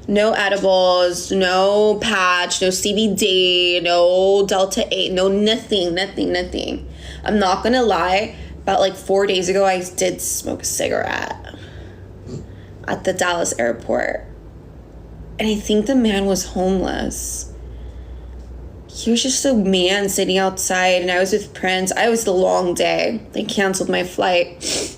No edibles, no patch, no CBD, no Delta 8, no nothing. I'm not gonna lie, about like 4 days ago, I did smoke a cigarette at the Dallas airport. And I think the man was homeless. He was just a man sitting outside, and I was with Prince. I was the long day. They canceled my flight.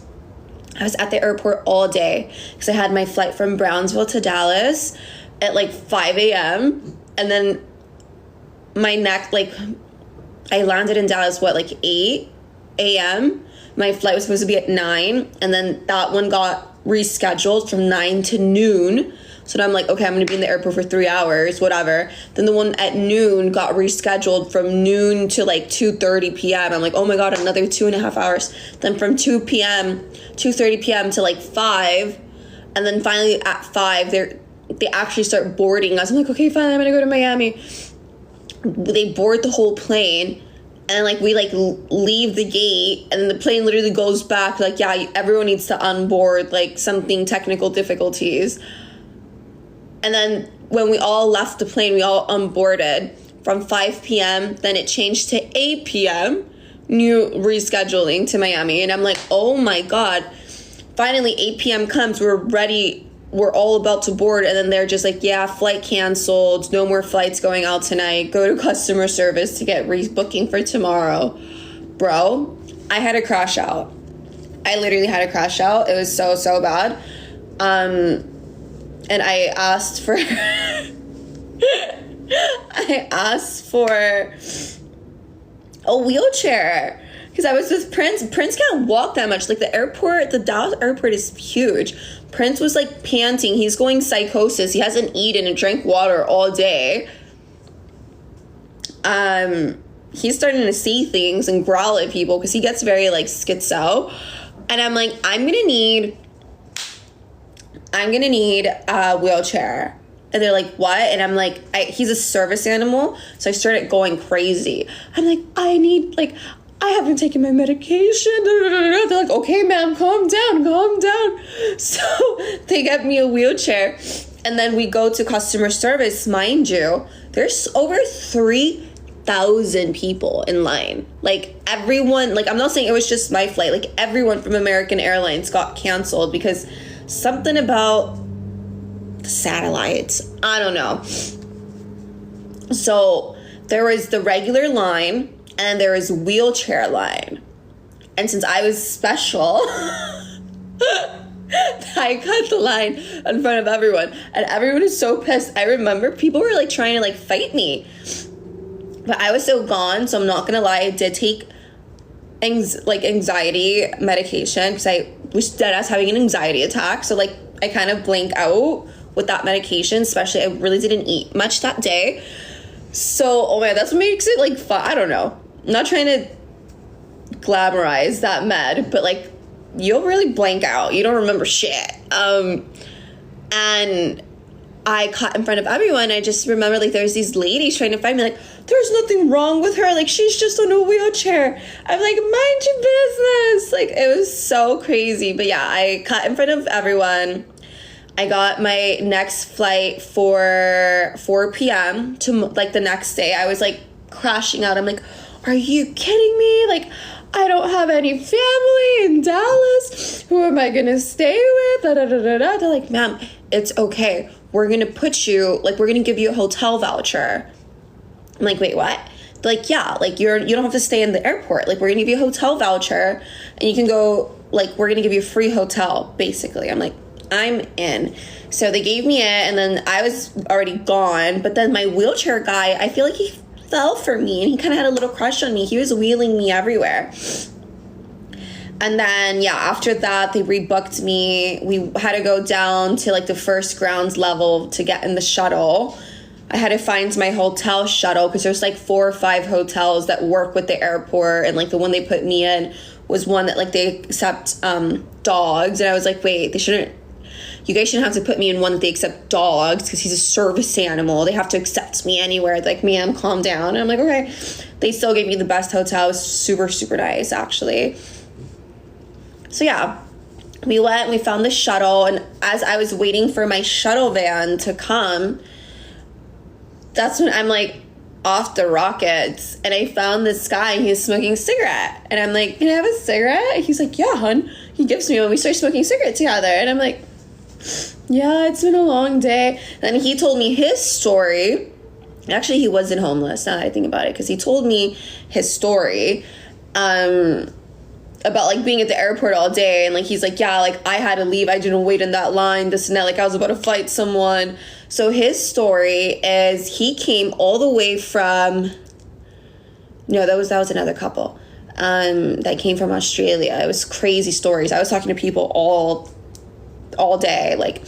I was at the airport all day because I had my flight from Brownsville to Dallas at like 5 a.m. And then I landed in Dallas, like 8 a.m. My flight was supposed to be at 9. And then that one got rescheduled from 9 to noon. So now I'm like, okay, I'm going to be in the airport for 3 hours, whatever. Then the one at noon got rescheduled from noon to like 2:30 p.m. I'm like, oh my God, another 2.5 hours. Then from 2:30 p.m. to like 5. And then finally at 5, they actually start boarding us. I'm like, okay, fine, I'm going to go to Miami. They board the whole plane. And like we like leave the gate, and then the plane literally goes back. Like, yeah, everyone needs to unboard, like something technical difficulties. And then when we all left the plane, we all unboarded from 5 p.m. Then it changed to 8 p.m. New rescheduling to Miami. And I'm like, oh my God. Finally, 8 p.m. comes. We're ready. We're all about to board. And then they're just like, yeah, flight canceled. No more flights going out tonight. Go to customer service to get rebooking for tomorrow. Bro, I had to crash out. I literally had to crash out. It was so, so bad. And I asked for a wheelchair because I was with Prince. Prince can't walk that much. Like the Dallas airport is huge. Prince was like panting. He's going psychosis. He hasn't eaten and drank water all day. He's starting to see things and growl at people because he gets very like schizo. And I'm like, I'm gonna need a wheelchair. And they're like, what? And I'm like, he's a service animal. So I started going crazy. I'm like, I haven't taken my medication. They're like, okay, ma'am, calm down. So they get me a wheelchair. And then we go to customer service. Mind you, there's over 3,000 people in line. Like everyone, like I'm not saying it was just my flight. Like everyone from American Airlines got canceled because something about the satellites. I don't know. So there was the regular line and there was wheelchair line. And since I was special, I cut the line in front of everyone. And everyone is so pissed. I remember people were like trying to like fight me. But I was so gone, so I'm not gonna lie, I did take anxiety medication because I was dead ass having an anxiety attack. So like I kind of blank out with that medication, especially I really didn't eat much that day. So oh man, that's what makes it like fun. I don't know. I'm not trying to glamorize that med, but like you'll really blank out. You don't remember shit. And I caught in front of everyone. I just remember like there's these ladies trying to find me like, there's nothing wrong with her. Like she's just on a wheelchair. I'm like, mind your business. Like it was so crazy. But yeah, I caught in front of everyone. I got my next flight for 4 p.m. to like the next day. I was like crashing out. I'm like, are you kidding me? Like I don't have any family in Dallas. Who am I gonna stay with? They're like, ma'am, it's okay. We're gonna put you, like, we're gonna give you a hotel voucher. I'm like, wait, what? They're like, yeah, like you don't have to stay in the airport. Like we're gonna give you a hotel voucher and you can go, like, we're gonna give you a free hotel, basically. I'm like, I'm in. So they gave me it and then I was already gone. But then my wheelchair guy, I feel like he fell for me and he kind of had a little crush on me. He was wheeling me everywhere. And then, yeah, after that, they rebooked me. We had to go down to like the first grounds level to get in the shuttle. I had to find my hotel shuttle because there's like 4 or 5 hotels that work with the airport. And like the one they put me in was one that like they accept dogs. And I was like, wait, you guys shouldn't have to put me in one that they accept dogs because he's a service animal. They have to accept me anywhere. They're like, ma'am, calm down. And I'm like, okay. They still gave me the best hotel. It was super, super nice, actually. So yeah, we went, we found the shuttle, and as I was waiting for my shuttle van to come, that's when I'm like off the rockets, and I found this guy, and he was smoking a cigarette, and I'm like, can I have a cigarette? He's like, yeah, hun. He gives me one. We start smoking cigarettes together, and I'm like, yeah, it's been a long day. Then he told me his story. Actually, he wasn't homeless, now that I think about it, because he told me his story about like being at the airport all day, and like he's like, yeah, like I had to leave, I didn't wait in that line, this and that, like I was about to fight someone. So his story is he came all the way from, no, that was another couple that came from Australia. It was crazy stories. I was talking to people all day. Like,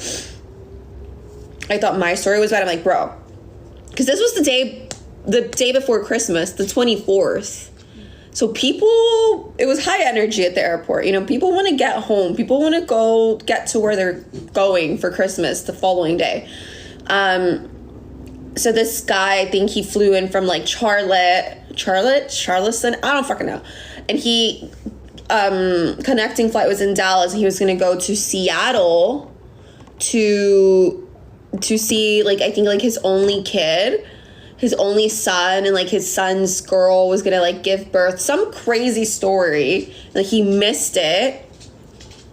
I thought my story was bad. I'm like, bro, because this was the day before Christmas, the 24th. So people, it was high energy at the airport. You know, people want to get home. People want to go get to where they're going for Christmas the following day. So this guy, I think he flew in from like Charleston, I don't fucking know. And he, connecting flight was in Dallas, and he was going to go to Seattle to see, like, I think like his only kid, his only son, and like his son's girl was gonna like give birth, some crazy story. Like he missed it,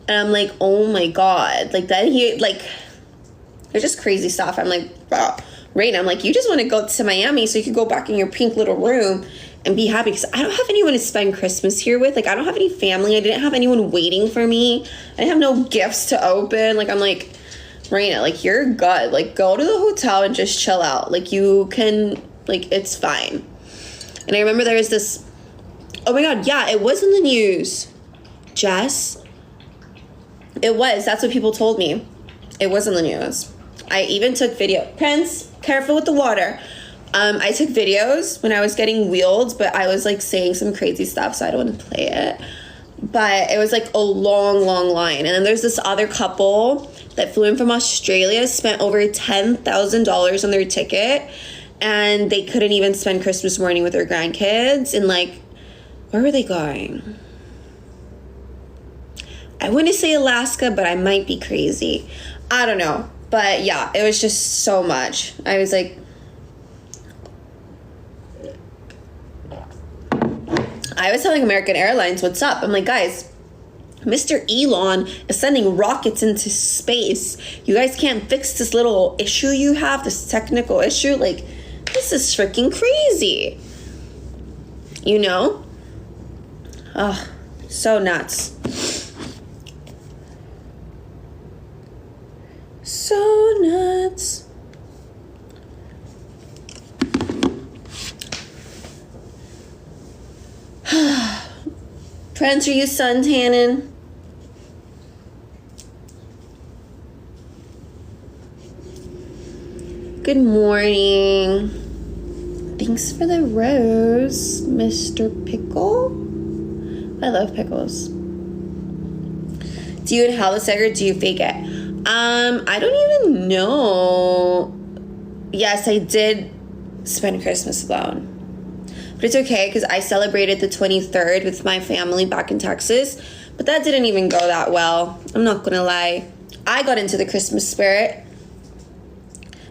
and I'm like, oh my god. Like then he like, there's just crazy stuff. I'm like, wow, Rain, I'm like, you just want to go to Miami so you can go back in your pink little room and be happy, because I don't have anyone to spend Christmas here with. Like I don't have any family. I didn't have anyone waiting for me. I didn't have no gifts to open. Like I'm like, Raina, like you're good. Like go to the hotel and just chill out. Like you can, like it's fine. And I remember there was this, oh my god, yeah, it was in the news. Jess, it was. That's what people told me. It was in the news. I even took video. Prince, careful with the water. I took videos when I was getting wheeled, but I was like saying some crazy stuff, so I don't want to play it. But it was like a long line. And then there's this other couple that flew in from Australia, spent over $10,000 on their ticket, and they couldn't even spend Christmas morning with their grandkids. And like, where were they going? I wouldn't say Alaska, but I might be crazy. I don't know. But yeah, it was just so much. I was like, I was telling American Airlines, what's up? I'm like, guys, Mr. Elon is sending rockets into space. You guys can't fix this little issue you have, this technical issue. Like, this is freaking crazy. You know? Ugh, so nuts. So nuts. Prince, are you suntanning? Good morning. Thanks for the rose, Mr. Pickle. I love pickles. Do you inhale the cigarette or do you fake it? I don't even know. Yes, I did spend Christmas alone. But it's okay because I celebrated the 23rd with my family back in Texas. But that didn't even go that well. I'm not going to lie. I got into the Christmas spirit.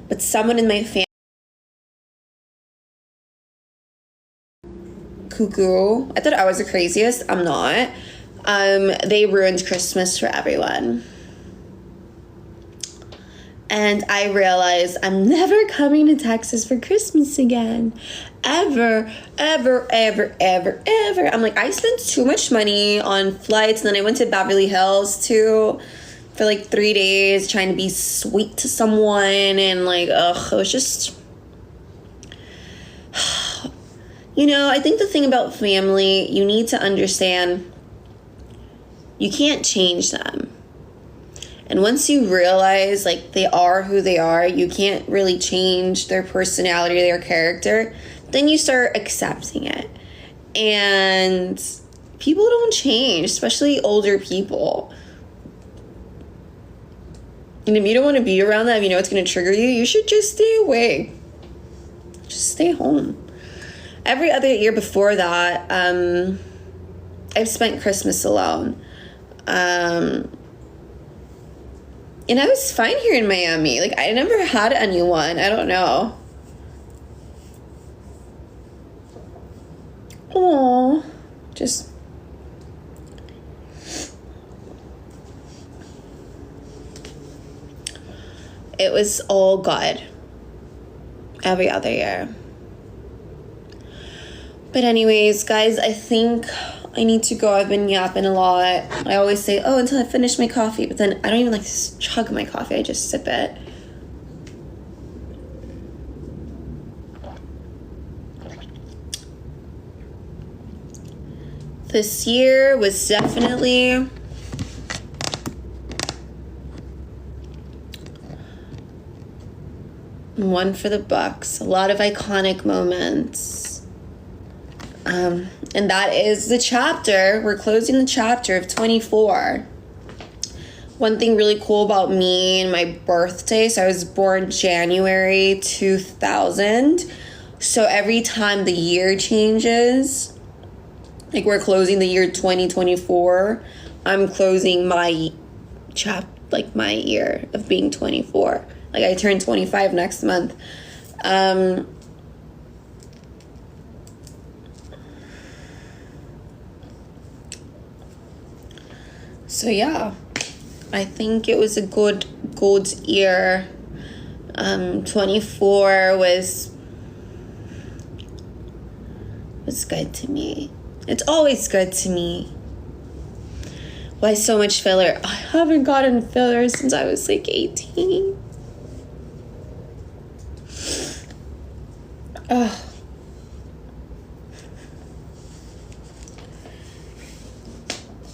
But someone in my family, cuckoo, I thought I was the craziest. I'm not. They ruined Christmas for everyone. And I realized I'm never coming to Texas for Christmas again. Ever. I'm like, I spent too much money on flights. And then I went to Beverly Hills too for like 3 days trying to be sweet to someone. And like, ugh, it was just... You know, I think the thing about family, you need to understand you can't change them. And once you realize, like, they are who they are, you can't really change their personality or their character, then you start accepting it. And people don't change, especially older people. And if you don't want to be around them, if you know it's going to trigger you, you should just stay away. Just stay home. Every other year before that, I've spent Christmas alone. And I was fine here in Miami. Like, I never had anyone. I don't know. Oh, just... It was all good. Every other year. But anyways, guys, I think I need to go. I've been yapping a lot. I always say, oh, until I finish my coffee. But then I don't even like to chug my coffee. I just sip it. This year was definitely one for the books. A lot of iconic moments. And that is the chapter. We're closing the chapter of 24. One thing really cool about me and my birthday, so I was born January 2000. So every time the year changes, like we're closing the year 2024, I'm closing my my year of being 24. Like I turn 25 next month. So yeah, I think it was a good year. 24 was good to me. It's always good to me. Why so much filler? I haven't gotten filler since I was like 18. Ugh.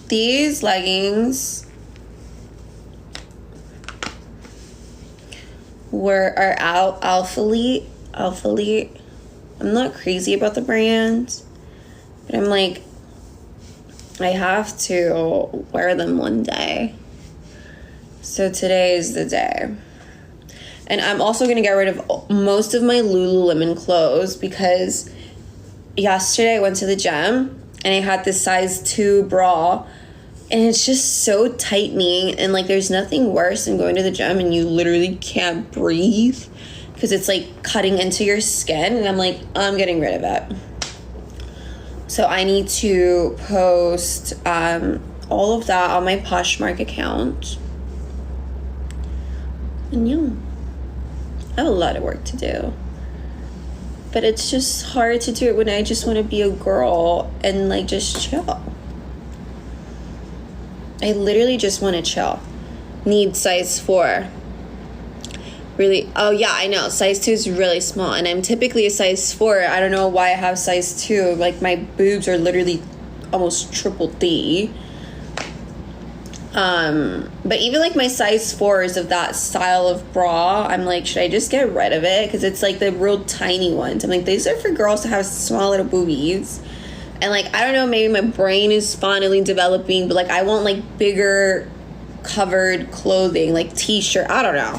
These leggings are Alpha Elite. I'm not crazy about the brand, but I'm like, I have to wear them one day. So today is the day. And I'm also going to get rid of most of my Lululemon clothes because yesterday I went to the gym and I had this size 2 bra. And it's just so tightening, and like there's nothing worse than going to the gym and you literally can't breathe because it's like cutting into your skin, and I'm like, I'm getting rid of it. So I need to post all of that on my Poshmark account. And yeah, I have a lot of work to do. But it's just hard to do it when I just want to be a girl and like just chill. I literally just want to chill. Need size 4. Really, oh yeah, I know. Size 2 is really small, and I'm typically a size 4. I don't know why I have size 2. Like, my boobs are literally almost triple D. But even like my size 4s of that style of bra, I'm like, should I just get rid of it? Because it's like the real tiny ones. I'm like, these are for girls to have small little boobies. And like, I don't know, maybe my brain is finally developing, but like I want like bigger covered clothing, like t-shirt. I don't know.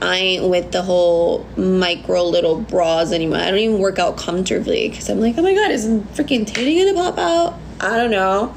I ain't with the whole micro little bras anymore. I don't even work out comfortably because I'm like, oh my god, is freaking titty gonna pop out? I don't know.